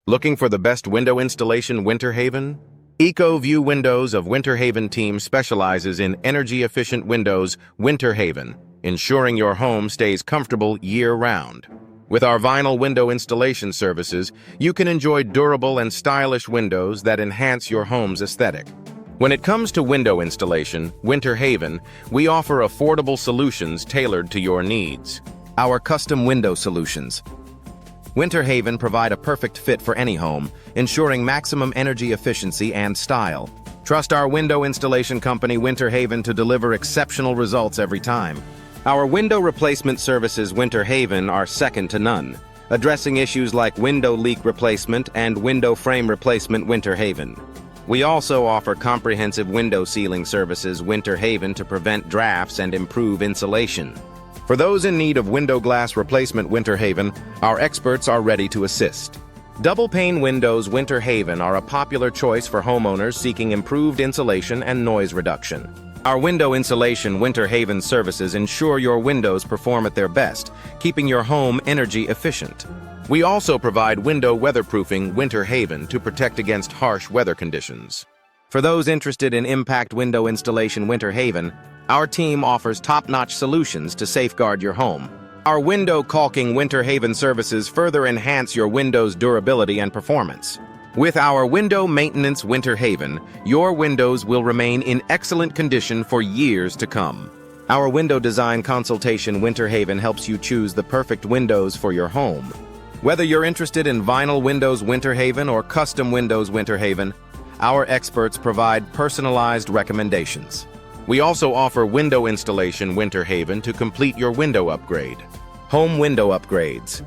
Looking for the best window installation, Winter Haven? EcoView Windows of Winter Haven team specializes in energy-efficient windows. Winter Haven, ensuring your home stays comfortable year-round. With our vinyl window installation services, you can enjoy durable and stylish windows that enhance your home's aesthetic. When it comes to window installation, Winter Haven, we offer affordable solutions tailored to your needs. Our custom window solutions. Winter Haven provide a perfect fit for any home, ensuring maximum energy efficiency and style. Trust our window installation company, Winter Haven, to deliver exceptional results every time. Our window replacement services, Winter Haven, are second to none, addressing issues like window leak replacement and window frame replacement. Winter Haven. We also offer comprehensive window sealing services, Winter Haven, to prevent drafts and improve insulation. For those in need of window glass replacement, Winter Haven, our experts are ready to assist. Double-pane windows, Winter Haven, are a popular choice for homeowners seeking improved insulation and noise reduction. Our window insulation, Winter Haven services ensure your windows perform at their best, keeping your home energy efficient. We also provide window weatherproofing, Winter Haven, to protect against harsh weather conditions. For those interested in impact window installation, Winter Haven, our team offers top-notch solutions to safeguard your home. Our window caulking, Winter Haven services further enhance your window's durability and performance. With our window maintenance, Winter Haven, your windows will remain in excellent condition for years to come. Our window design consultation, Winter Haven, helps you choose the perfect windows for your home. Whether you're interested in vinyl windows, Winter Haven, or custom windows, Winter Haven, our experts provide personalized recommendations. We also offer window installation, Winter Haven, to complete your window upgrade. Home window upgrades.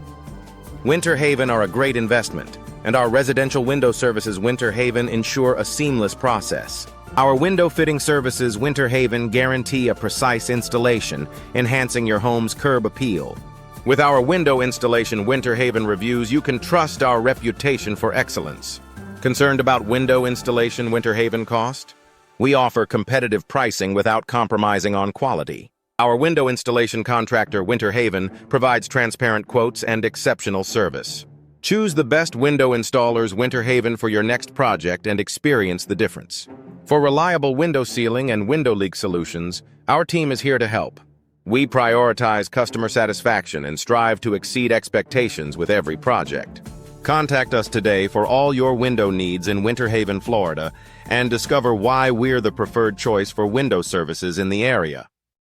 Winter Haven are a great investment, and our residential window services, Winter Haven, ensure a seamless process. Our window fitting services, Winter Haven, guarantee a precise installation, enhancing your home's curb appeal. With our window installation, Winter Haven reviews, you can trust our reputation for excellence. Concerned about window installation, Winter Haven cost? We offer competitive pricing without compromising on quality. Our window installation contractor, Winter Haven, provides transparent quotes and exceptional service. Choose the best window installers, Winter Haven, for your next project and experience the difference. For reliable window sealing and window leak solutions, our team is here to help. We prioritize customer satisfaction and strive to exceed expectations with every project. Contact us today for all your window needs in Winter Haven, Florida, and discover why we're the preferred choice for window services in the area.